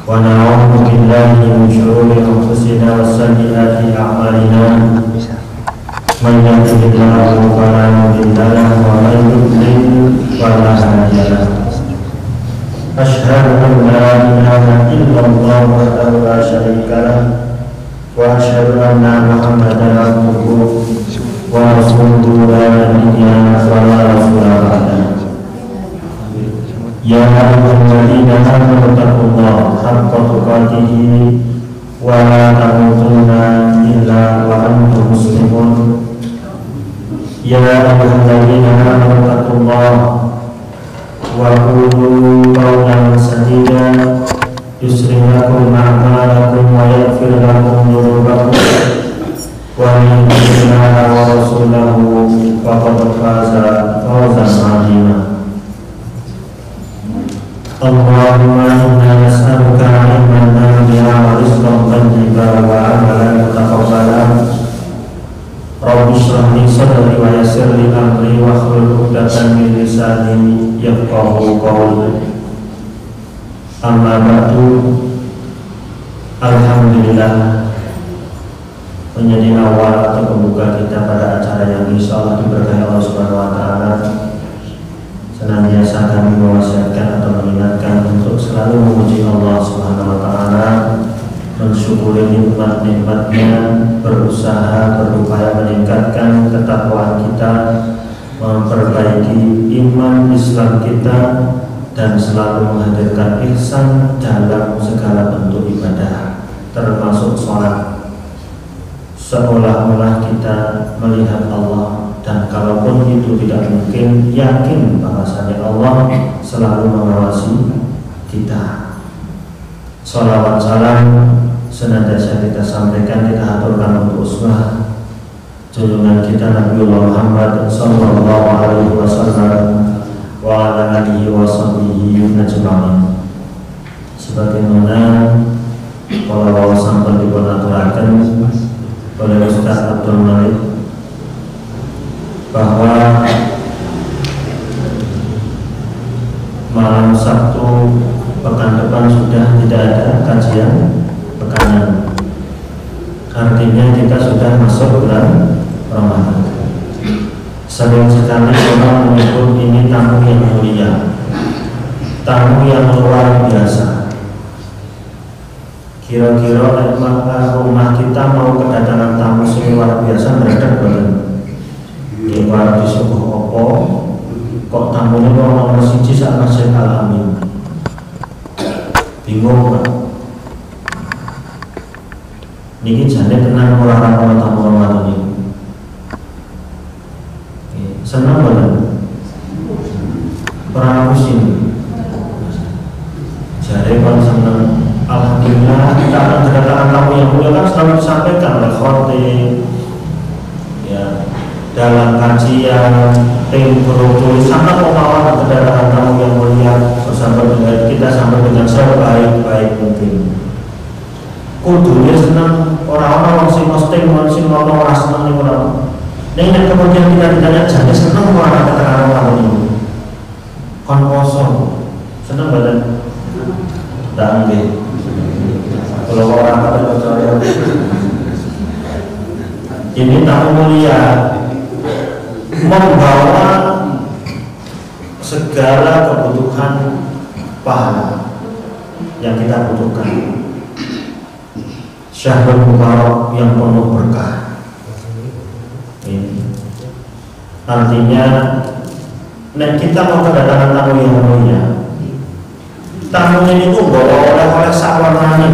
ونعوذ بالله من شرور أنفسنا وسيئات أعمالنا من يهده الله فلا مضل له ومن يضلل فلا هادي له أشهد أن لا إله إلا الله وحده لا شريك له وأشهد أن محمدا عبده ورسوله لا نبي ولا رسول بعده يا أيها الذين آمنوا اتقوا الله حق تقاته ولا تموتن إلا وأنتم مسلمون يا أيها الذين آمنوا اتقوا الله وقولوا قولا سديدا يصلح لكم أعمالكم ويغفر لكم ذنوبكم ومن يطع الله ورسوله فقد فاز فوزا عظيما اللهم إنا نسألك علما نافعا ورزقا طيبا وعملا متقبلا رب اشرح لي صدري ويسر لي أمري واحلل عقدة من لساني يفقهوا قولي أما بعد alhamdulillah menjadi awal atau pembuka kita pada acara yang insya Allah diberkahi Allah Subhanahu Wa Taala. Senantiasa kami mewasiatkan atau mengingatkan untuk selalu memuji Allah Subhanahu Wa Taala, mensyukuri nikmat-nikmatnya, berusaha berupaya meningkatkan ketakwaan kita, memperbaiki iman Islam kita, dan selalu menghadirkan ihsan dalam segala bentuk ibadah, termasuk sholat. Seolah-olah kita melihat Allah, dan kalaupun itu tidak mungkin, yakin bahwasanya Allah selalu mengawasi kita. Sholawat salam senantiasa kita sampaikan, kita aturkan untuk uswah junjungan kita Nabiullah Muhammad sallallahu alaihi wasallam wa ala alihi wa sahbihi ajma'in. Sebagaimana kalau sampun dipun aturaken oleh Ustaz Abdul Malik bahwa malam Sabtu pekan depan sudah tidak ada kajian pekanan, artinya kita sudah masuk bulan Ramadan. Sering sekali orang menyebut ini tamu yang mulia, tamu yang luar biasa. Kira-kira rumah kita mau kedatangan tamu yang luar biasa, mereka betul. Kita disuruh opo, kok tamunya mau nomor siji saat Masjid Al-Amin. Bingung kan? Niki jane tenang orang-orang tamu Ramadan ini. Senang banget, pernah pusing. Jadi kalau senang, alhamdulillah kita akan kedatangan tamu yang mulia, kan selalu disampaikan oleh khotib, ya, dalam kajian, tim guru sangat memawan kedatangan tamu yang mulia bersama dengan kita sampai dengan sebaik-baik mungkin. Kudunya senang orang-orang sing posting, sing ngomong ras senang nih orang. Nah, kemudian kita ditanya jadi senang orang keterangan tamu ini. Kon kosong, senang badan. Tak ambil. Kalau orang kata percaya, ini tamu mulia membawa segala kebutuhan pahala yang kita butuhkan. Syahrul Mubarak yang penuh berkah. Ini artinya, nek kita mau kedatangan tamu yang mulia, tamunya itu bawa oleh-oleh sakwarnane.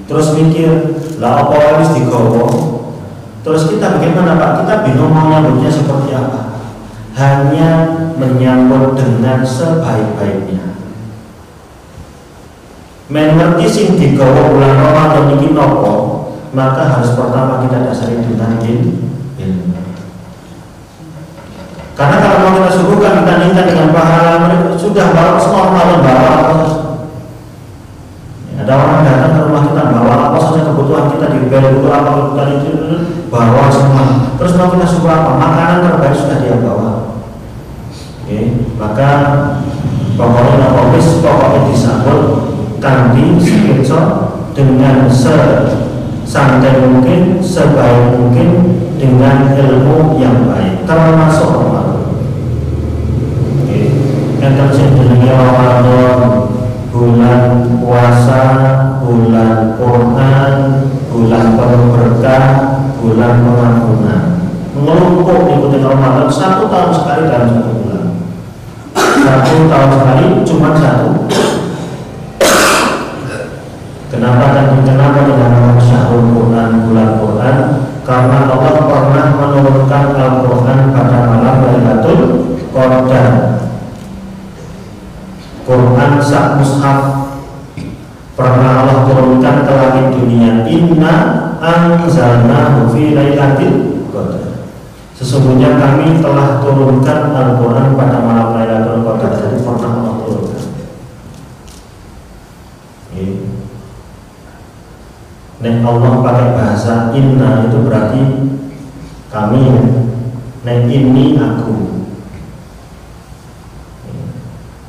Terus mikir, lah apa harus digowo? Terus kita bagaimana Pak? Kita bingung mau nyambutnya seperti apa? Hanya menyambut dengan sebaik-baiknya. Mengerti sing digowo bulan Ramadan iki nopo, maka harus pertama kita dasari dengan ilmu. Karena kalau mau kita suguhkan kita dengan pahala, mereka sudah bawa normal bawa. Ada orang datang ke rumah kita bawa apa saja kebutuhan kita, diberi butuh apa kebutuhan itu bawa semua. Terus mau kita suguh apa? Makanan terbaik sudah dia bawa. Oke, maka pokoknya pokoknya disambut dengan sesantai mungkin, sebaik mungkin, dengan ilmu yang baik, termasuk Ramadan. Enten sing jenenge Ramadan, bulan puasa, bulan Quran, bulan penuh berkah, bulan pengampunan. Ngelumpuk ikuti Ramadan 1 tahun sekali dalam 1 bulan. 1 tahun sekali cuma 1. Kenapa dinamakan syahrul Quran, bulan Quran? Karena Allah pernah menurunkan Al-Quran pada malam Lailatul Qadar. Quran sak mushaf pernah Allah turunkan ke langit dunia. Inna anzalnahu fi lailatul qadar. Sesungguhnya kami telah turunkan Al-Quran pada malam Lailatul Qadar. Jadi pernah Allah turunkan. Nek Allah pakai bahasa inna itu berarti kami. Nek ini aku.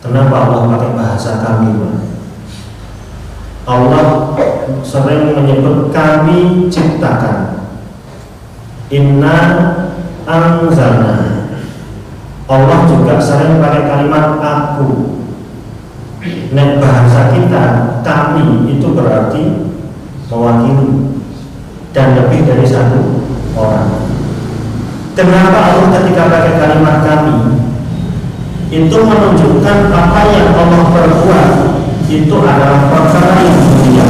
Kenapa Allah pakai bahasa kami? Allah sering menyebut kami ciptakan. Inna anzalna. Allah juga sering pakai kalimat aku. Nek bahasa kita kami itu berarti mewakili dan lebih dari 1 orang. Kenapa Allah ketika pakai kalimat kami itu menunjukkan apa yang Allah perbuat itu adalah perkara yang mulia.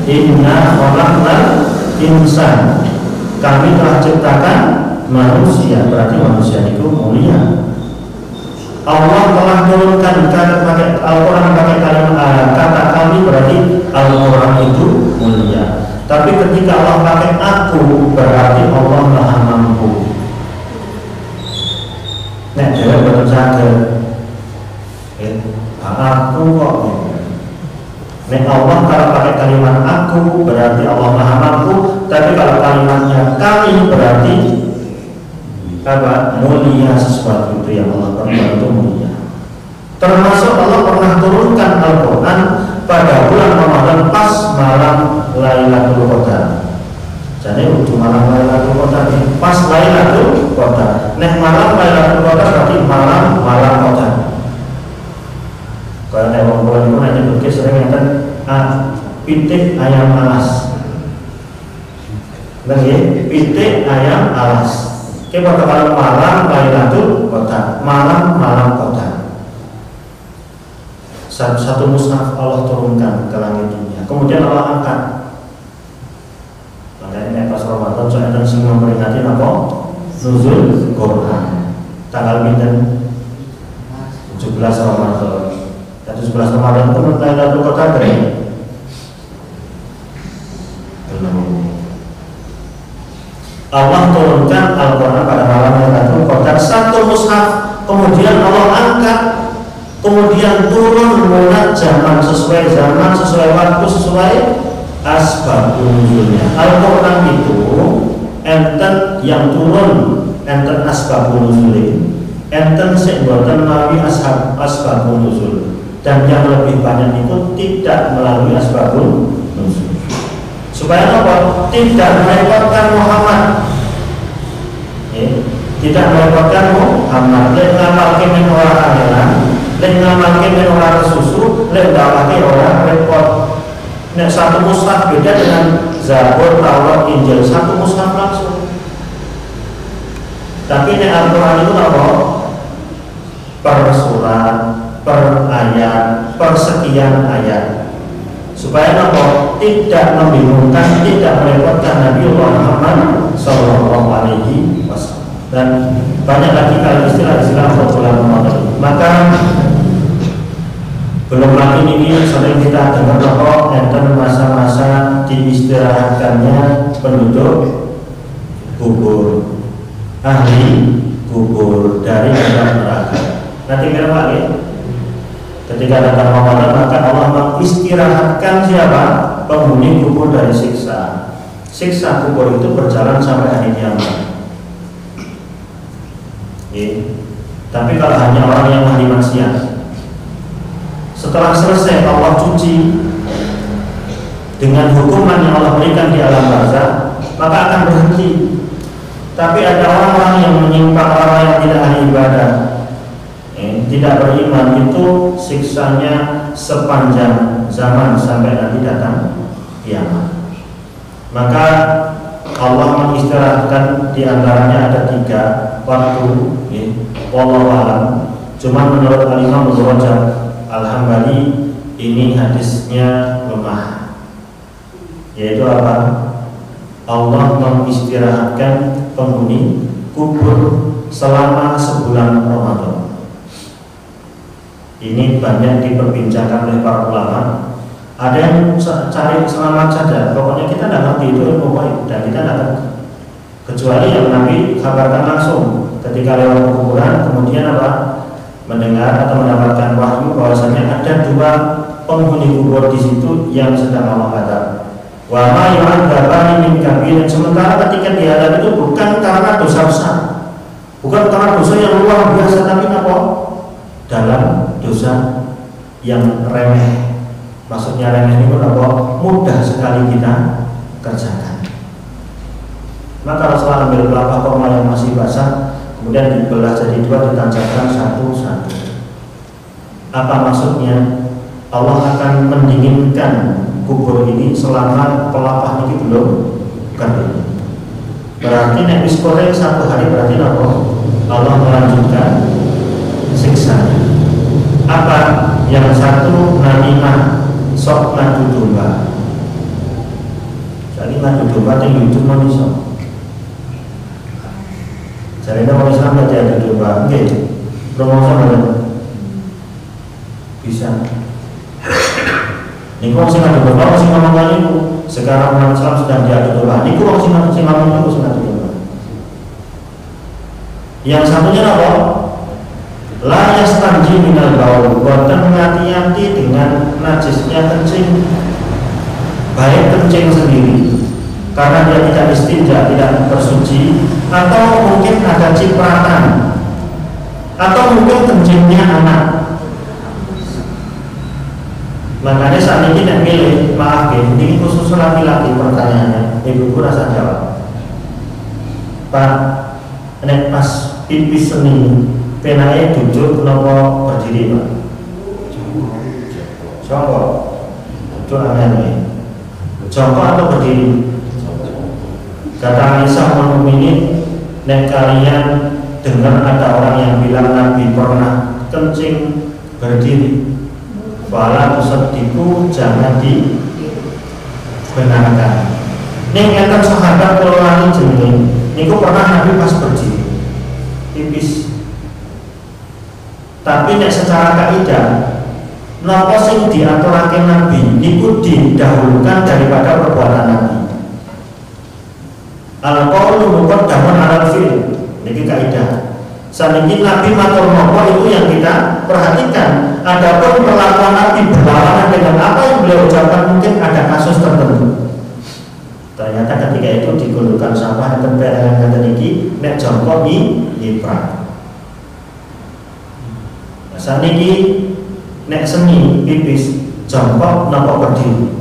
Inna khalaqnal insan, kami telah ciptakan manusia, berarti manusia itu mulia. Allah telah turunkan pakai Al-Quran pakai kalimat kata kami, berarti Al-Quran itu mulia. Tapi ketika Allah pakai aku, berarti Allah maha mampu. Nek dewe betul saged. Aku kok. Nek Allah kalau pakai kalimat aku, berarti Allah maha mampu. Tapi kalau kalimatnya kami, berarti apa? Mulia sesuatu itu yang Allah perbuat itu mulia. Termasuk Allah pernah turunkan Al-Quran pada bulan Ramadan pas malam Lailatul Qadar. Jadi untuk malam Lailatul Qadar pas Lailatul Qadar. Nek malam Lailatul Qadar berarti malam Qadar. Kalau nek wong kula niku nek nyebutke sering enten pitik ayam alas. Nggih, pitik ayam alas. Kita pada malam Lailatul Qadar, malam Qadar. Satu mushaf Allah turunkan ke langit dunia. Kemudian Allah angkat. Makanya pas Ramadan saya sing memperingati apa? Nuzul Quran. Tanggal pinten? 17 Ramadan. Dan 17 Ramadan itu Lailatul Qadar kan? Allah turunkan Al-Quran pada malam Lailatul Qadar 1 mushaf, kemudian Allah angkat, kemudian turun zaman sesuai waktu, sesuai asbab nuzulnya. Al-Quran itu enten yang turun, enten asbab nuzul, enten sing boten melalui asbab nuzul, dan yang lebih banyak itu tidak melalui asbab nuzul. Supaya apa? Tidak merepotkan Muhammad. Tidak merepotkan Muhammad. Lek ngamalke men ora kangelan, lek ngamalke men ora kesusu, lek dawake ora repot. Nek 1 mushaf beda dengan Zabur, Taurat, Injil, 1 mushaf langsung. Tapi nek Al-Quran itu apa? Per surat, per ayat, per sekian ayat. Supaya apa? Tidak membingungkan, tidak merepotkan Nabi Muhammad Sallallahu Alaihi Wasallam. Dan banyak lagi kalau istilah-istilah bulan Ramadan. Maka belum lagi ini sering kita dengar bahwa enten masa-masa diistirahatkannya penduduk kubur, ahli kubur dari neraka. Nanti kira lagi. Ketika datang Ramadan, maka Allah mengistirahatkan siapa? Penghuni kubur dari siksa. Siksa kubur itu berjalan sampai hari kiamat. Tapi kalau hanya orang yang ahli maksiat, setelah setelah selesai Allah cuci dengan hukuman yang Allah berikan di alam barzakh, maka akan berhenti. Tapi ada orang-orang yang menyimpang, orang yang tidak ahli ibadah, tidak beriman, itu siksanya sepanjang zaman sampai nanti datang kiamat. Maka Allah mengistirahatkan di antaranya ada 3 waktu, wallahu a'lam. Cuma menurut Al-Imam Ibnu Rajab Al-Hambali ini hadisnya lemah. Yaitu apa? Allah mengistirahatkan penghuni kubur selama sebulan Ramadan. Ini banyak diperbincangkan oleh para ulama. Ada yang cari selamat saja, pokoknya kita tidak ngerti itu ilmu gaib dan kita tidak ngerti. Kecuali yang Nabi kabarkan langsung ketika lewat kuburan, kemudian apa? Mendengar atau mendapatkan wahyu bahwasanya ada 2 penghuni kubur di situ yang sedang Allah adab. Wa ma yu'adzabani min kabirin. Sementara ketika diadab itu bukan karena dosa besar, bukan karena dosa yang luar biasa, tapi apa? Dalam dosa yang remeh. Maksudnya remeh ini apa? Mudah sekali kita kerjakan. Maka Rasulullah ambil kelapa kurma yang masih basah, kemudian dibelah jadi 2, ditancapkan satu-satu. Apa maksudnya? Allah akan mendinginkan kubur ini selama pelapah ini belum kering. Berarti nek wis koreng 1 hari, berarti apa? Allah melanjutkan siksanya. Apa? Yang satu namimah, sok ngadu domba. Jadi ngadu domba itu YouTube manusia. Jadi orang Islam tidak ada domba, oke? Promosi mana? Bisa. Ini kok sih ngadu domba, sih ngomong kali itu. Sekarang orang Islam sedang diadu domba. Ini kok sih ngomong itu sih ngadu domba. Yang satunya apa? La yastanji minal baul, boten ngati-hati dengan najisnya kencing, baik kencing sendiri karena dia tidak istinja, tidak bersuci, atau mungkin ada cipratan, atau mungkin kencingnya anak. Makanya saat ini tidak milih, maaf ini khusus laki-laki pertanyaannya, ibu rasa jawab. Pak, nek pas pipis seni penanya duduk nopo berdiri Pak? Jongkok. Itu aneh. Jongkok atau berdiri? Kata Aisyah ini, nek kalian dengar ada orang yang bilang Nabi pernah kencing berdiri, fala tusaddiqu, jangan dibenarkan. Ning enten sahabat kula lali jenenge, niku pernah Nabi pas berdiri pipis. Tapi nek secara kaidah napa sing diaturake Nabi niku didahulukan daripada perbuatan Nabi. Al-qaulu muqaddamun 'alal fi'l. Niki kaidah. Saniki Nabi matur napa itu yang kita perhatikan. Adapun perlakuan Nabi berlawanan dengan apa yang beliau ucapkan, mungkin ada kasus tertentu. Ternyata ketika itu digulungkan sampah dan perangan kata niki nek jongkok nyiprah. Saniki nek seni pipis jongkok napa berdiri,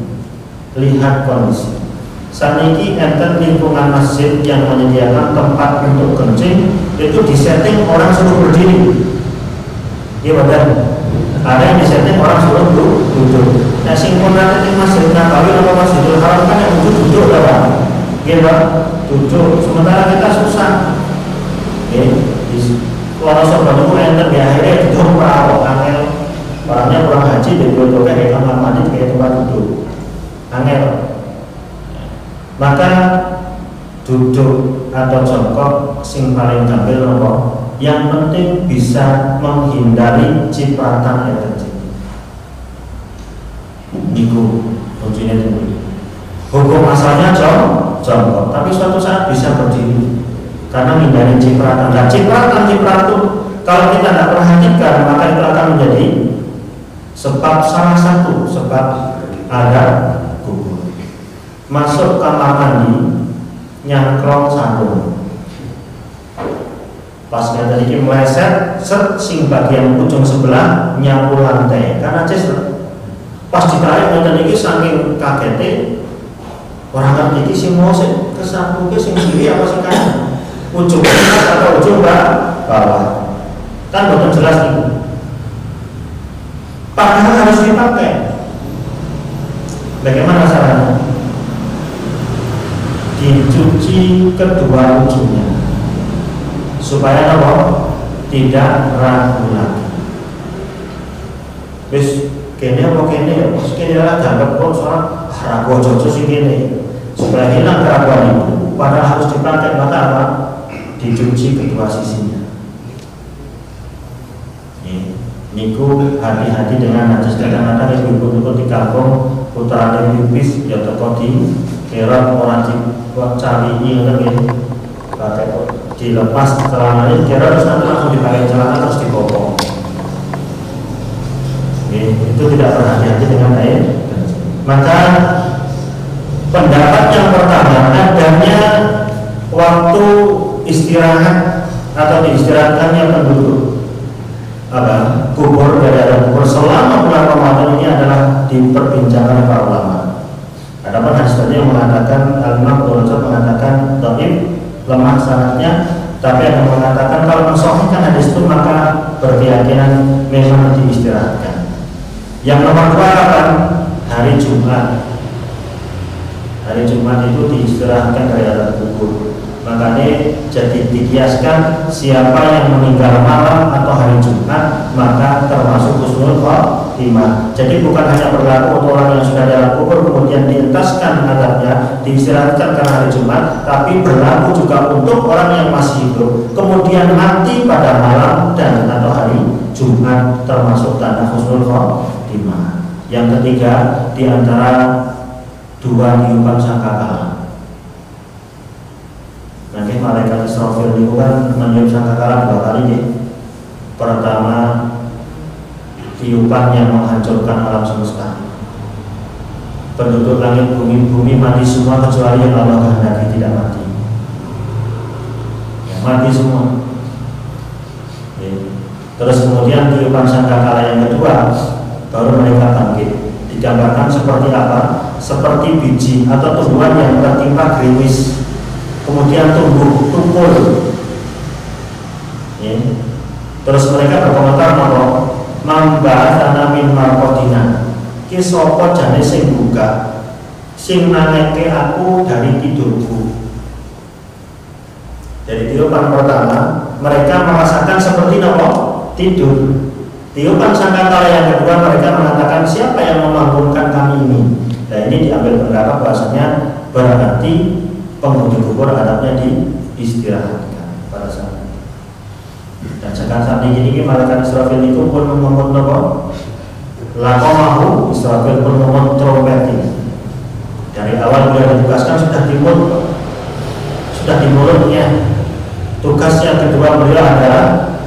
lihat kondisi. Saniki enten lingkungan masjid yang menyediakan tempat untuk kencing, itu disetting orang suruh berdiri. Iya betul. Ada yang disetting orang suruh duduk. Nah singkona di masjid Nabawi atau Masjidil Haram kan yang duduk apa? Gitu, duduk. Sementara kita susah. Kalau sebelum itu enter di akhirnya duduk perawat angel, orangnya kurang haji dan duduk kayak kamar mandi kayak tempat duduk angel. Maka duduk atau jongkok sing paling gampil nopo, yang penting bisa menghindari cipratan air kencing. Niku kuncinya itu. Hukum asalnya jongkok, tapi suatu saat bisa berdiri karena menghindari cipratan. Dan cipratan kalau kita tidak perhatikan, maka itu akan menjadi sebab salah satu sebab ada kubur. Masuk kamar mandi nyangkrong sarung, Pas ngeten iki meleset set sing bagian ujung sebelah nyapu lantai karena cis pas ditarik ngeten iki saking kagete orang ngerti iki sing mau sing kesapu ki sing kiri apa sing kanan ujung atas atau ujung bawah kan betul jelas itu padahal harus dipakai. Bagaimana caranya? Dicuci kedua ujungnya supaya apa? Tidak ragu lagi. Wis kene apa kene ya? Wis kene lah dianggap kok soal ragu aja sing kene. Supaya hilang keraguan itu, padahal harus dipakai maka apa? Dicuci kedua sisinya. Niku hati-hati dengan najis. Kadang-kadang ibu-ibu di kampung putrane pipis ya teko di kerot orang cari ini pakai dilepas celananya kira terus nanti langsung dipakai celana terus dipotong. Itu tidak berhati-hati dengan air. Maka pendapat yang pertama adanya waktu istirahat atau diistirahatkannya penduduk kubur dari ada kubur selama bulan Ramadan ini adalah diperbincangkan para ulama. Adapun hadis tadi yang mengatakan Al-Imam Ibnu Rajab mengatakan dhaif lemah sanadnya, tapi ada yang mengatakan kalau mensahihkan hadis itu maka berkeyakinan memang diistirahatkan. Yang nomor dua kan hari Jumat. Hari Jumat itu diistirahatkan dari ada kubur. Makanya jadi dikiaskan siapa yang meninggal malam atau hari Jumat maka termasuk husnul khotimah. Jadi bukan hanya berlaku untuk orang yang sudah dalam kubur kemudian dientaskan adabnya diistirahatkan karena hari Jumat, tapi berlaku juga untuk orang yang masih hidup kemudian mati pada malam dan atau hari Jumat termasuk tanda husnul khotimah. Yang ketiga di antara dua tiupan sangkakala. Nanti malaikat Israfil itu kan meniup sangkakala dua kali nih. Pertama tiupan yang menghancurkan alam semesta. Penduduk langit bumi mati semua kecuali yang Allah kehendaki tidak mati. Ya, mati semua. Ya. Terus kemudian tiupan sangkakala yang kedua baru mereka bangkit. Digambarkan seperti apa? Seperti biji atau tumbuhan yang tertimpa gerimis. Kemudian tumbuh tumpul, ya. Terus mereka berkomentar bahwa mambah tanamin markodina kisopo jane sing buka sing nangeke aku dari tidurku. Jadi tiupan pertama mereka merasakan seperti apa? Tidur. Tiupan sangkakala yang kedua mereka mengatakan siapa yang membangunkan kami ini. Nah ini diambil pendapat bahasanya berarti penghuni kubur adabnya diistirahatkan pada saat itu. Dan sekarang saat ini malaikat Israfil itu pun ngomong apa? Lakomahu Israfil pun ngomong trompet ini. Dari awal beliau ditugaskan sudah di mulutnya. Tugas yang kedua beliau adalah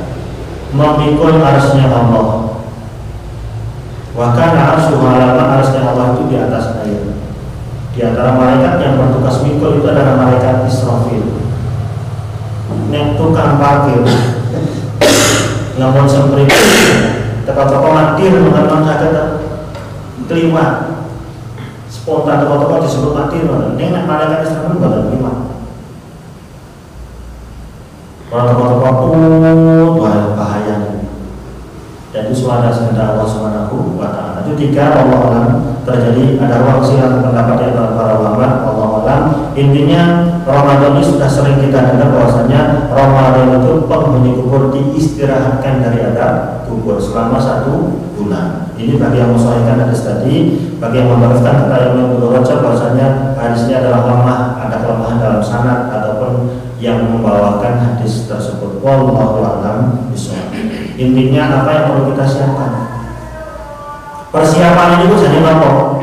memikul arsy-Nya Allah. Wa kana arsy arsy-Nya Allah itu di atas air. Di antara malaikat yang bertugas mikul itu adalah malaikat Israfil. Nek tukang parkir namun semprit teko-teko matir mengenang saged kliwat spontan teko-teko disebut matir ning nek malaikat Israfil boten kliwat. Kalau teko-teko bahaya. Dan itu suara sekedar Allah Subhanahu wa ta'ala. Itu tiga Allah terjadi ada ruang silang pendapat antara para ulama Allah. Intinya Ramadan ini sudah sering kita dengar bahwasanya Ramadan itu penghuni kubur diistirahatkan dari adab kubur selama 1 bulan. Ini bagi yang mensahihkan hadis tadi, bagi yang membenarkan kata yang Ibnu Rajab bahwasanya hadis ini adalah lemah, ada kelemahan dalam sanad ataupun yang membawakan hadis tersebut. Wallahu a'lam bishawab. Intinya apa yang perlu kita siapkan? Persiapan ini jadi apa?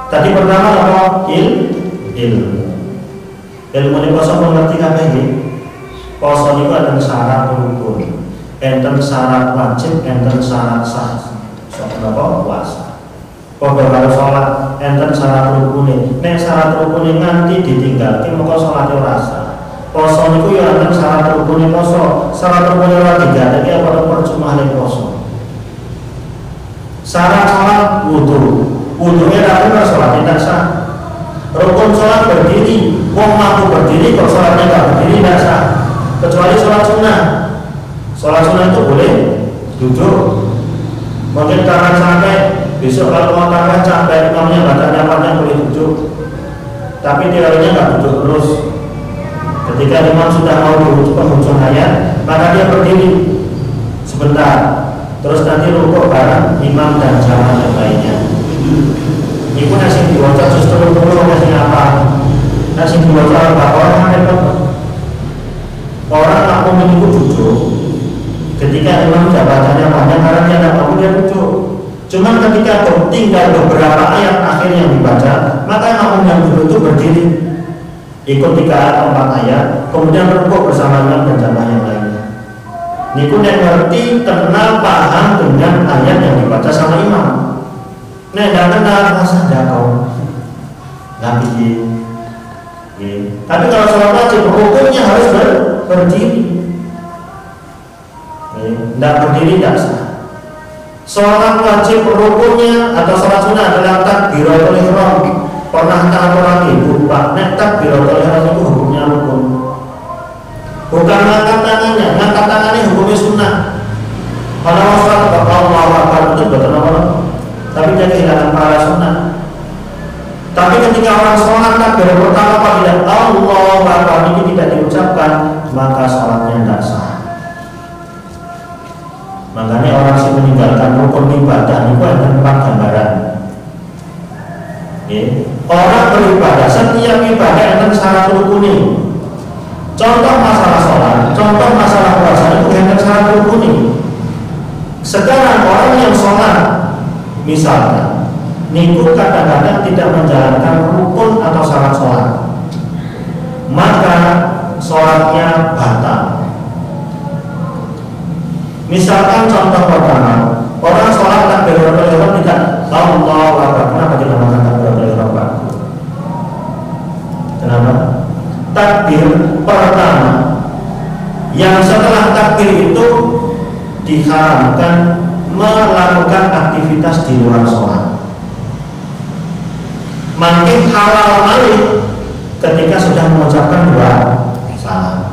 Tadi pertama apa? Ilmu. Ilmu ini poso mengerti apa ini? Poso itu ada syarat rukun, enten syarat wajib, enten syarat sah. Soal apa? Puasa. Kalau sholat enten syarat rukun. Nek syarat rukun nganti ditinggal, ki moko sholat ora sah. Poso niku ya ana syarat rukunnya poso. Syarat rukunnya ora diganti apa percuma nek poso. Syarat sholat wudu. Wudunya ora sholat tidak sah. Rukun sholat berdiri. Wong mampu berdiri kok sholatnya nggak berdiri tidak sah. Kecuali sholat sunnah. Sholat sunnah itu boleh duduk. Mungkin karena capek, besok kalau mau tambah capek, imamnya bacanya panjang boleh duduk. Tapi teorinya nggak duduk terus. Ketika imam sudah mau di penghujung ayat, maka dia berdiri sebentar, terus nanti rukuk bareng imam dan jamaah yang lainnya. Ini pun nasi diwaca justru rukuk nasi apa? Nasi diwaca apa? Orang aku menunggu duduk. Ketika imam bacanya panjang, karena dia tidak mampu dia duduk. Cuman ketika tinggal beberapa ayat akhir yang dibaca, maka yang duduk itu berdiri. Ikut 3 atau 4 ayat, kemudian rukuk bersama imam dan jamaah yang lainnya. Niku nek ngerti, kenal, paham dengan ayat yang dibaca sama imam. Nek tidak kenal, masa jauh, nggak bikin. Tapi kalau sholat wajib, rukunnya harus berdiri. Tidak berdiri tidak sah. Sholat wajib rukunnya atau sholat sunnah adalah takbiratul ihram. Pernah tahu orang ibu Pak, nek takbiratul ihram itu hukumnya rukun. Bukan ngangkat tangannya, ngangkat tangannya hukumnya sunnah. Kalau sholat Allahu Akbar itu betul apa? Tapi dia kehilangan pahala sunnah. Tapi ketika orang sholat takbir pertama apabila Allahu Akbar ini tidak diucapkan, maka sholatnya tidak sah. Makanya orang yang meninggalkan rukun ibadah itu ada 4 gambaran. Orang beribadah, setiap ibadah ada syarat rukuni. Contoh masalah sholat, contoh masalah puasa itu ada syarat rukuni. Sekarang orang yang sholat, misalnya, niku kadang-kadang tidak menjalankan rukun atau syarat sholat, maka sholatnya batal. Misalkan contoh pertama, orang sholat takbiratul ihram tidak Allahu Akbar. Kenapa dinamakan takbiratul ihram, Pak? Kenapa? Takbir pertama yang setelah takbir itu diharamkan melakukan aktivitas di luar sholat. Makin halal balik ketika sudah mengucapkan 2 salam.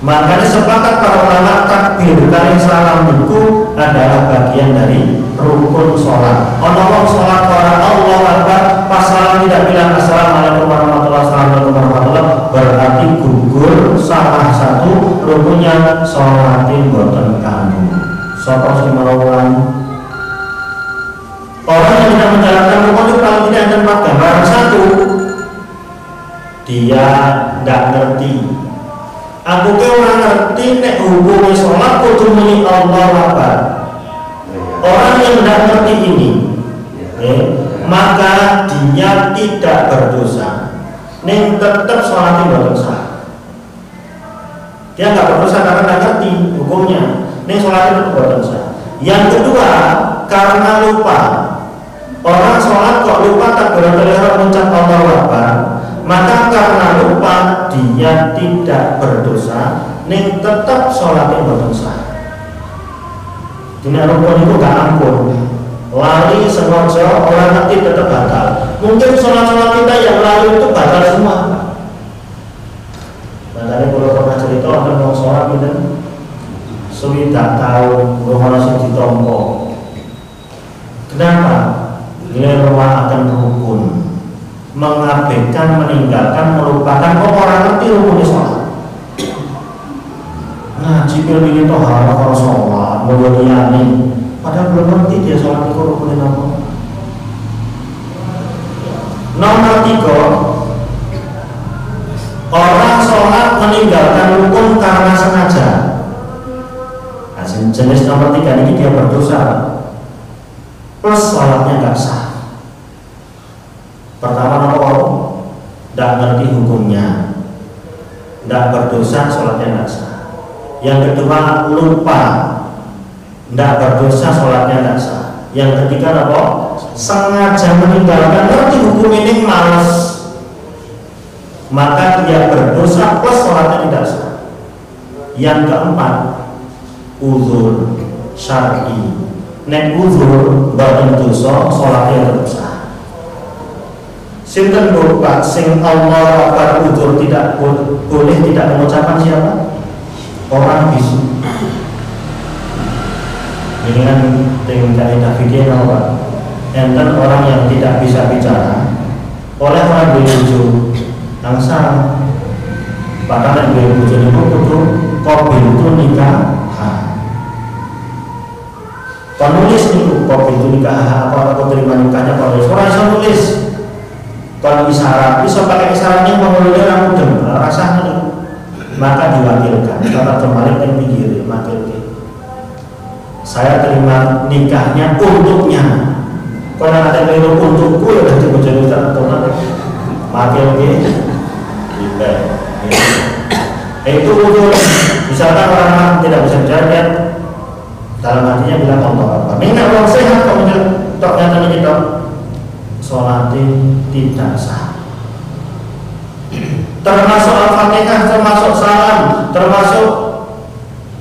Makanya sepakat para ulama takbir kali salam itu adalah bagian dari rukun sholat. Orang sholat orang Allah Akbar pas salam tidak bilang assalamualaikum warahmatullahi wabarakatuh, berarti gugur salah satu rukunnya sholatin boten kamu. Sapa sing melawan orang yang tidak menjalankan rukun itu paling tidak ada 4 gambaran. 1, dia tidak ngerti. Aku ke orang ngerti nek hukumnya sholat kudu muni Allahu Akbar. Orang yang tidak ngerti ini, maka dia tidak berdosa. Neng tetap sholatnya berdosa. Dia nggak berdosa karena tidak ngerti hukumnya. Neng sholatnya tetap berdosa. Yang kedua, karena lupa. Orang sholat kok lupa takbiratul ihram mengucap Allahu Akbar, maka karena lupa dia tidak berdosa, ning tetap sholatnya berdosa. Dina rukun itu gak ampun. Lari sengaja orang nanti tetap batal. Mungkin sholat-sholat kita yang lalu itu batal semua. Makanya kalau pernah cerita orang mau sholat gitu, suwi tak tahu rumah sing ditompo. Kenapa? Nilai rumah akan rukun, mengabaikan, meninggalkan, melupakan. Kok orang ngerti rukunnya sholat? Ngaji pilih itu hal kalau sholat, mulia-muliani, padahal belum ngerti dia sholat itu rukunnya apa. Nomor 3, orang sholat meninggalkan rukun karena sengaja. Nah, jenis nomor 3 ini dia berdosa, plus sholatnya nggak sah. Pertama, nomor tidak ngerti hukumnya, tidak berdosa, sholatnya tidak sah. Yang kedua, lupa, tidak berdosa, sholatnya tidak sah. Yang ketiga, apa? Sengaja meninggalkan, ngerti hukum ini, malas. maka dia berdosa plus sholatnya tidak sah. Yang keempat, uzur syar'i. Nek uzur boten dosa, sholatnya tetap sah. Sinten Bapak sing Allah akbar uzur tidak boleh tidak mengucapkan siapa? Orang bisu. Ini kan dengan kaidah fikih apa? Enten orang yang tidak bisa bicara oleh orang berujuk angsa. Padahal yang berujuk itu kudu qabil itu nikah. Penulis itu qabil itu nikah apa aku terima nikahnya penulis. Orang bisa nulis. Kalau isyarat, bisa pakai isyaratnya mengeluarkan rambut dan rasanya, maka diwakilkan. Kalau terbalik dan pikir, wakilkan. Saya terima nikahnya untuknya. Kalau ada yang untukku ya udah dibujuk teman. Wakilkan, itu untuk misalkan orang tidak bisa jalan, dalam hatinya bilang Allah. Minta orang sehat kok tak nyata kita. Sholatnya tidak sah. Termasuk Al-Fatihah, termasuk salam, termasuk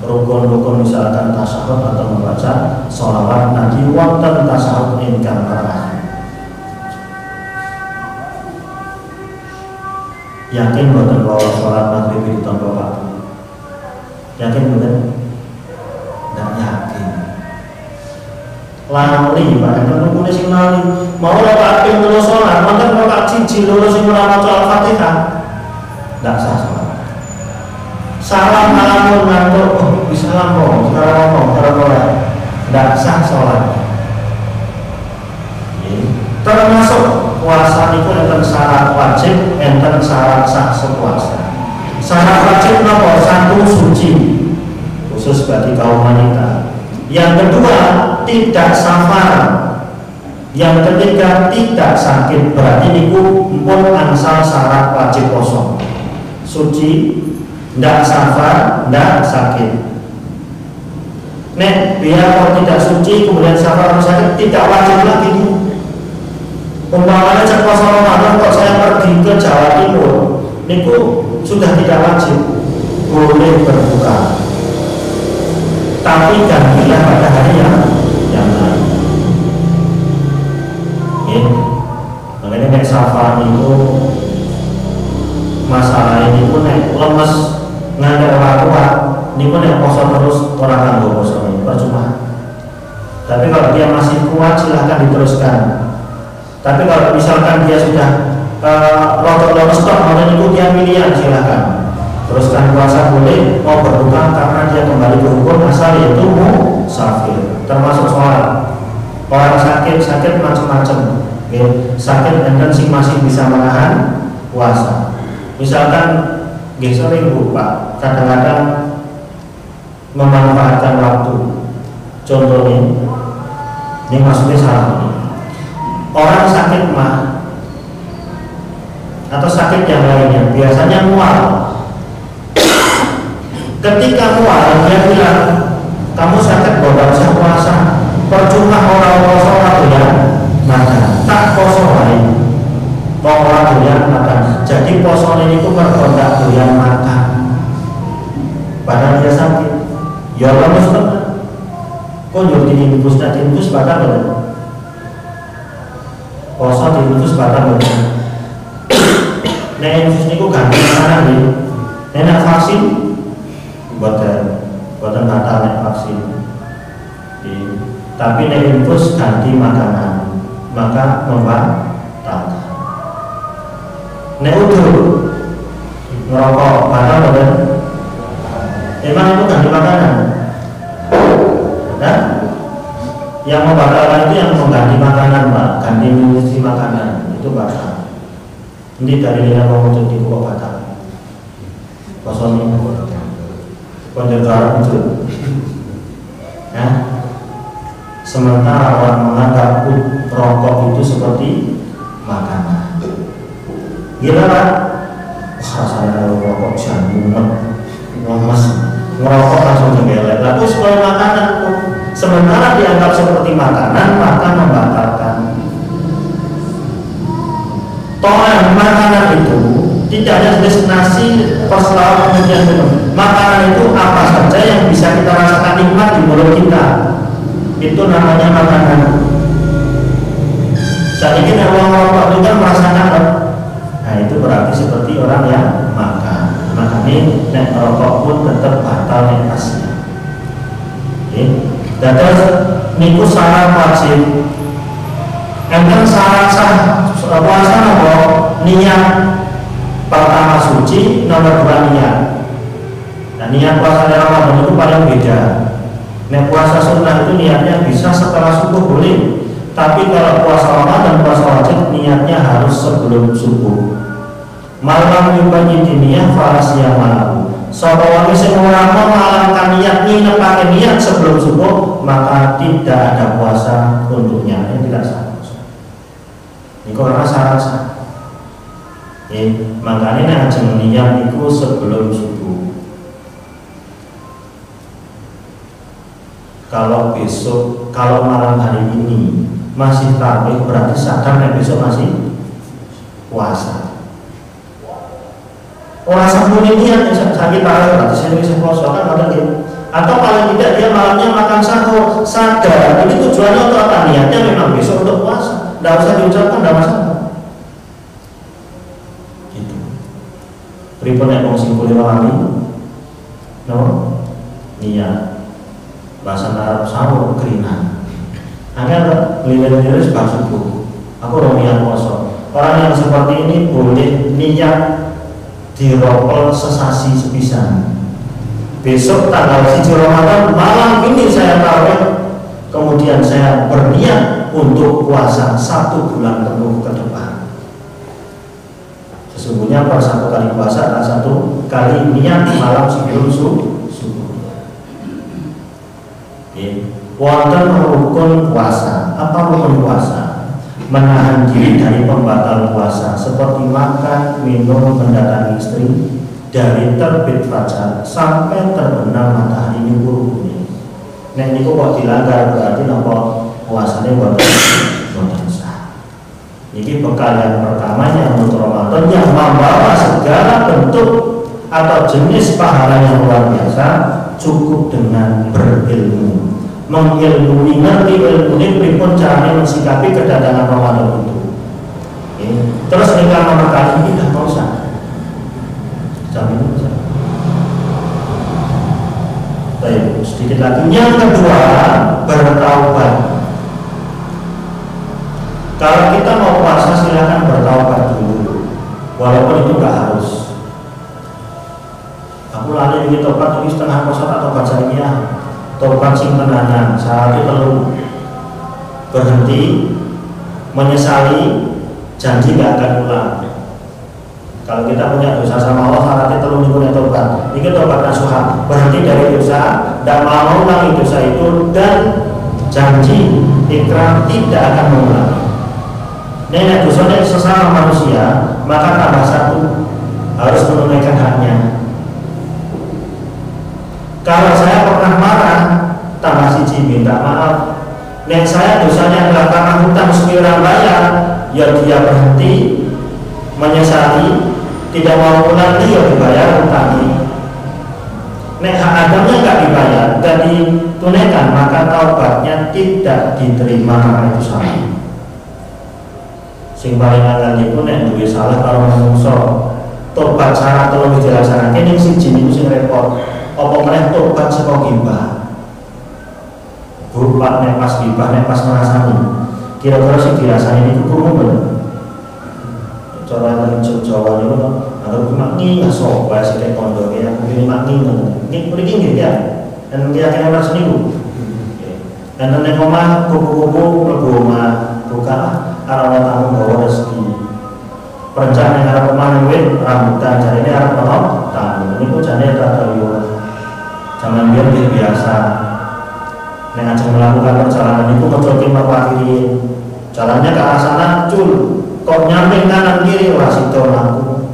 rukun-rukun misalkan tasyahud atau membaca sholawat nanti wonten tasyahud ingkang terakhir. Yakin boten bahwa sholat maghrib itu tanpa waktu? Yakin boten? Tidak yakin. Lali, Pak, itu rukun sing lali. Mau rakaat ping 3 salat, wonten rakaat 1 loro sing ora maca Al-Fatihah. Ndak sah salat. Salam alamun ngantuk, bisa lampung, sekarang ngomong, sekarang ora. Ndak sah salat. Termasuk puasa itu enten syarat wajib, enten syarat sah sepuasa. Syarat wajib nomor 1 suci, khusus bagi kaum wanita. Yang kedua, tidak safar. Yang ketiga, tidak sakit. Berarti niku pun angsal syarat wajib poso. Suci, tidak safar, tidak sakit. Nek biar kalau tidak suci kemudian safar atau sakit, tidak wajib lagi. Umpamanya cek poso Ramadan kok saya pergi ke Jawa Timur, niku sudah tidak wajib, boleh berbuka. Tapi gantilah pada hari yang lain. Makanya nek safar itu masalah ini pun nek lemes ngantek ora kuat, niku nek poso terus ora kanggo poso ini percuma. Tapi kalau dia masih kuat silahkan diteruskan. Tapi kalau misalkan dia sudah rotor stop, maka niku dia pilihan silahkan. Teruskan puasa boleh, mau berbuka karena dia kembali ke hukum asal yaitu musafir, termasuk sholat. Orang sakit macam-macam, sakit dan sing masih bisa menahan puasa. Misalkan sering lupa, kadang-kadang memanfaatkan waktu. Contohnya, ini maksudnya salah ini. Orang sakit mah atau sakit yang lainnya, biasanya mual. Ketika mual dia bilang kamu sakit gak usah puasa, percuma orang puasa ya makan, tak poso lain orang doyan makan. Jadi poso ini itu berkontak doyan makan padahal dia sakit ya Allah mesti kok nyuruh diinfus dan diinfus batal bener poso diinfus batal bener. Nah infus ini kok ganti makanan nih enak vaksin buatan batal nek vaksin. Tapi nek infus ganti makanan maka membatalkan. Nek udur ngerokok batal bener. Emang itu ganti makanan? Nah, yang membatalkan itu yang mengganti makanan, Pak, ganti nutrisi makanan itu batal. Ini dari lina pengucut di kok batal. Kosong ini pendengar itu. Ya. Sementara orang menganggap rokok itu seperti makanan. Gila Pak? Wah saya kalau rokok jangan lemes, ngerokok langsung jenggelek. Lalu supaya makanan pun sementara dianggap seperti makanan maka membatalkan. Toran makanan itu Tidak hanya jenis nasi, perselawat, kemudian minum. Makanan itu apa saja yang bisa kita rasakan nikmat di mulut kita, itu namanya makanan. Saat ini orang rokok itu kan merasakan, nah itu berarti seperti orang yang makan. Makanya nek rokok pun tetap batal nek asli. Dan terus niku syarat wajib. Enten syarat sah puasa nopo niat pertama suci, nomor 2 niat. Nah niat puasa Ramadan itu paling beda. Nek puasa sunnah itu niatnya bisa setelah subuh boleh, tapi kalau puasa Ramadan puasa wajib niatnya harus sebelum subuh. Malam yubanyi diniyah farasiyah malam. Sapa wong sing ora mengalami niat pakai niat sebelum subuh, maka tidak ada puasa untuknya, tidak sah. Ini karena syarat sah. Makanya ajeng niat itu sebelum subuh. Kalau besok, kalau malam hari ini masih tarawih, berarti sadar besok masih puasa. Orang sembunyi niat sakit tarawih berarti saya bisa puasa kan ada gitu. Atau paling tidak dia malamnya makan sahur, sadar ini tujuannya untuk apa, niatnya memang besok untuk puasa, tidak usah diucapkan, tidak masalah. Gitu. Pripun nek wong sing kuliah wali, no niat bahasa Arab sahur kerina. Angger liwat-liwat sebab subuh. Aku ora niat puasa. Orang yang seperti ini boleh niat dirokol sesasi sepisan. Besok tanggal 1 Ramadan malam ini saya tarawih, kemudian saya berniat untuk puasa 1 bulan penuh ke depan. Sesungguhnya per 1 kali puasa adalah 1 kali niat malam sebelum subuh. Wonten rukun puasa. Apa rukun puasa? Menahan diri dari pembatal puasa seperti makan, minum, mendatangi istri dari terbit fajar sampai terbenam matahari ini rukunnya. Nek niku kok dilanggar berarti napa puasanya boten sah. Ini bekal yang pertamanya untuk Ramadan yang membawa segala bentuk atau jenis pahala yang luar biasa, cukup dengan berilmu. Mengilmui, ngerti ilmu ini pripun caranya mensikapi kedatangan Ramadan itu. Terus nikah nomor kali ini tidak usah. Jamin saja. Baik, sedikit lagi. Yang kedua, bertaubat. Kalau kita mau puasa silakan bertaubat dulu, walaupun itu nggak harus. Aku lali ini tobat ini setengah puasa atau bacanya. Tobat sing tenanan, saat itu perlu berhenti, menyesali, janji gak akan ulang. Kalau kita punya dosa sama Allah, syaratnya perlu punya tobat. Ini tobat nasuha, berhenti dari dosa, dan mau ulangi dosa itu, dan janji ikrar tidak akan mengulang. Nenek dosanya sesama manusia, maka tambah 1 harus menunaikan haknya. Kalau saya pernah marah, tambah 1 minta maaf. Nek saya dosanya adalah karena hutang sekira bayar, ya dia berhenti, menyesali, tidak mau ulangi, ya dibayar hutang ini. Nek hak adamnya nggak dibayar, nggak ditunaikan, maka taubatnya tidak diterima, karena itu salah. Sing paling angel itu nek duwe salah kalau menungso, tobat syarat tolong dilaksanakan. Ini siji niku sing repot. Apa meneh tobat saka gibah. Bu, Pak, nek pas gibah, nek pas ngrasani. Kira-kira sing dirasani niku krungu ben. Cara nang Jawa niku aku makni ngaso wae sik kondoke aku pilih makni ngono. Nek mriki nggih ya. Dan kira-kira ras niku. Dan nek omah kupu-kupu mlebu omah buka arep tamu bawa rezeki. Perencanaan arep omah nang rambutan jarine arep ono tamu. Niku jane tak yo. Jangan biasa. Nek ajeng melakukan perjalanan itu mencoba mewakili jalannya ke arah sana, cul, kok nyampe kanan kiri, wah situ aku.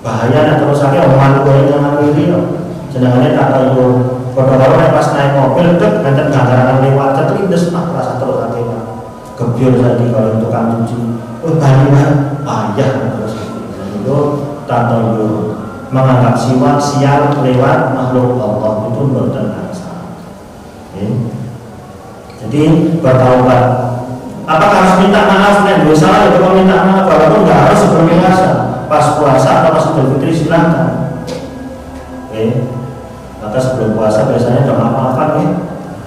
Bahaya nek terus akeh omongan kowe kanan kiri, jenengane tak tahu. Padahal nek pas naik mobil dek ngenten gandaran lewat ketlindes mah rasa terus akeh. Gebyur saiki kalau tukang cuci. Oh banyu ayah terus. itu tatoyur, menganggap sial lewat makhluk Allah itu mboten masalah. Jadi bertaubat. Apakah harus minta maaf nek dua salah itu minta maaf, walaupun nggak harus sebelum puasa, pas puasa atau pas Idul Fitri silahkan. Maka sebelum puasa biasanya udah maaf-maafan ya.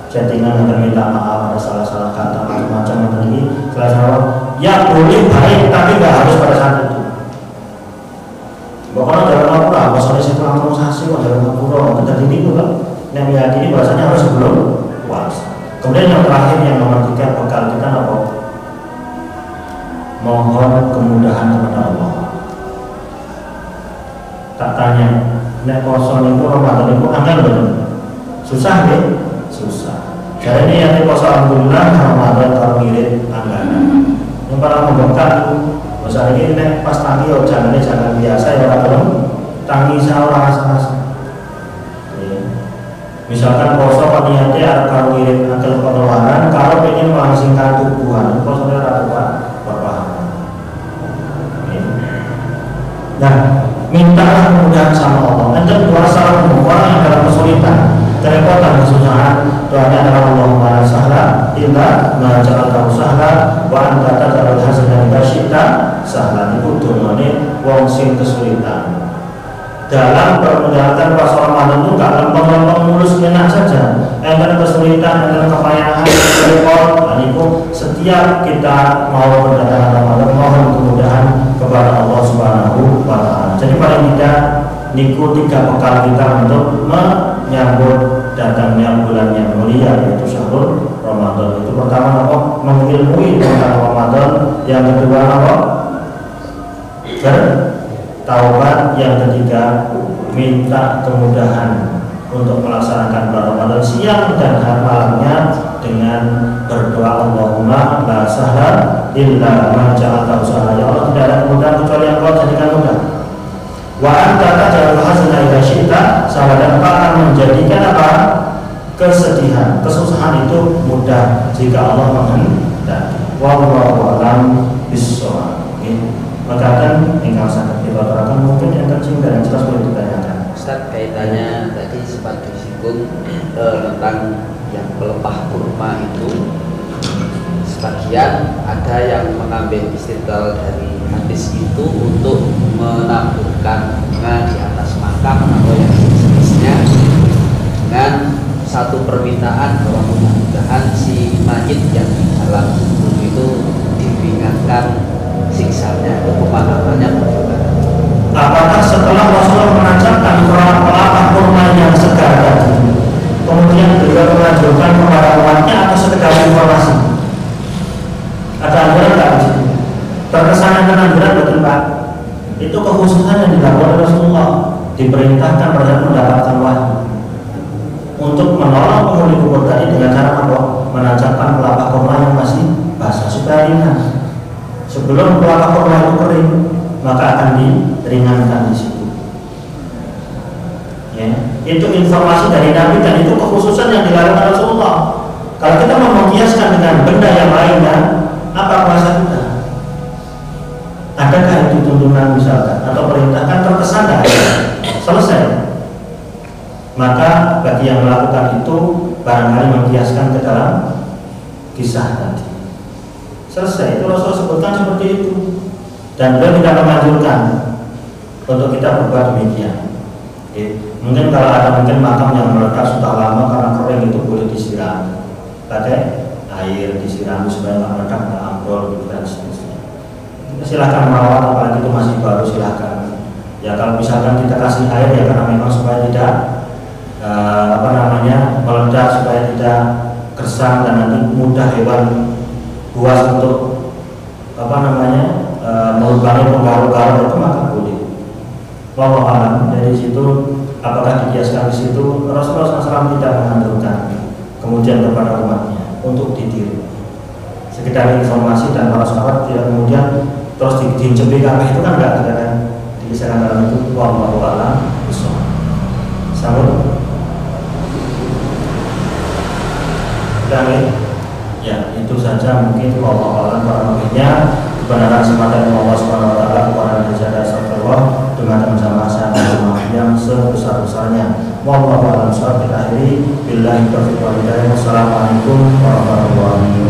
Chattingan akan minta maaf ada salah-salah kata macam-macam ini. Salah-salah ya boleh baik tapi nggak harus pada saat itu. Pokoknya dalam Al-Quran, bahasanya saya langsung sasi dalam Al-Quran, tetapi ini juga yang meyakini bahasanya harus sebelum puasa. Kemudian yang terakhir yang nomor 3 bekal kita apa? Mohon kemudahan kepada Allah. Tak tanya, nek kosong itu Ramadan itu angel belum? Susah ya? Susah. Jadi ini yang poso alhamdulillah Ramadan kalau ngirit anggaran. Yang para membengkak masa ini nek pas tangi oh jangan biasa ya orang belum tangi salah rasa. Misalkan poso niatnya kalau ngirit angkel pengeluaran, kalau ingin melangsingkan tubuhan, posonya rata berpahala. Nah, mintalah kemudahan sama Allah. Anda berdoa orang yang dalam kesulitan, kerepotan, kesusahan, doanya adalah Allahumma la sahla illa ma ja'altahu sahla wa anta taj'alul hazana idza syi'ta sahla. Itu dongane wong sing kesulitan. Dalam perjalanan pas Ramadan itu nggak lempeng-lempeng mulus enak saja. Enten kesulitan, enten kepayahan, repot. Dan itu setiap kita mau berdatangan Ramadan mohon kemudahan kepada Allah Subhanahu wa Ta'ala. Jadi paling tidak niku 3 bekal kita untuk menyambut datangnya bulan yang mulia yaitu syahrul Ramadan. Itu pertama apa? Mengilmui tentang Ramadan. Yang kedua apa? Taubat. Yang ketiga minta kemudahan untuk melaksanakan bulan Ramadan siang dan malamnya dengan berdoa Allahumma la sahla illa ma ja'altahu sahla. Ya Allah, tidak ada kemudahan kecuali yang Kau jadikan mudah. Wa anta taj'alul hazana idza syi'ta sahla. Dan Kau akan menjadikan apa? Kesedihan, kesusahan itu mudah jika Allah menghendaki. Wallahu a'lam bishawab. Maka kan ingkang sangat dibatalkan mungkin yang kecil dan jelas boleh ditanyakan. Ustaz, kaitannya tadi sempat disinggung tentang yang pelepah kurma itu, sebagian ada yang mengambil istidlal dari hadis itu untuk menaburkan bunga di atas makam atau yang sejenisnya dengan satu permintaan bahwa mudah-mudahan si mayit yang di dalam kubur itu diringankan siksanya atau pemahamannya bagaimana? Apakah setelah Rasulullah menancapkan pelapah kurma yang segar tadi, kemudian beliau mengajukan kepada umatnya atau sekedar informasi? Ada anjuran nggak di situ? Terkesan anjuran betul Pak? Itu kekhususan yang dilakukan Rasulullah, diperintahkan pada mendapatkan wahyu untuk menolong penghuni kubur tadi dengan cara apa? Menancapkan pelapah kurma yang masih basah supaya ringan. Sebelum pelapah kurma itu kering, maka akan diringankan di situ. Ya, itu informasi dari Nabi dan itu kekhususan yang dilakukan Rasulullah. Kalau kita mau mengkiaskan dengan benda yang lainnya, apa kuasa kita? Adakah itu tuntunan misalkan atau perintah? Kan terkesan tidak ada. Selesai. Maka bagi yang melakukan itu barangkali mengkiaskan ke dalam kisah tadi. Selesai, itu Rasul sebutkan seperti itu. Dan beliau tidak menganjurkan untuk kita berbuat demikian. Mungkin kalau ada makam yang melekat sudah lama karena kering itu boleh disiram pakai air, disiram supaya nggak melekat, nggak ambrol gitu dan seterusnya. Silahkan merawat, apalagi itu masih baru silahkan. Ya kalau misalkan kita kasih air ya karena memang supaya tidak meledak, supaya tidak gersang dan nanti mudah hewan buas untuk melubangi penggaruk-garuk itu maka boleh. Wallahu a'lam. Dari situ apakah dikiaskan di situ Rasulullah SAW tidak menganjurkan kemudian kepada umatnya untuk ditiru. Sekedar informasi dan para sahabat tidak kemudian terus diincepi kami itu kan tidak ada dikisahkan dalam itu. Wallahu a'lam bishawab. Sambut. Dan ya itu saja mungkin Allah alam para nabinya kebenaran semata dari Allah Subhanahu wa taala kepada Nabi Muhammad sallallahu besar-besarnya. Wallahu a'lam bishawab. Kita akhiri billahi taufiq wal hidayah. Wassalamualaikum warahmatullahi wabarakatuh.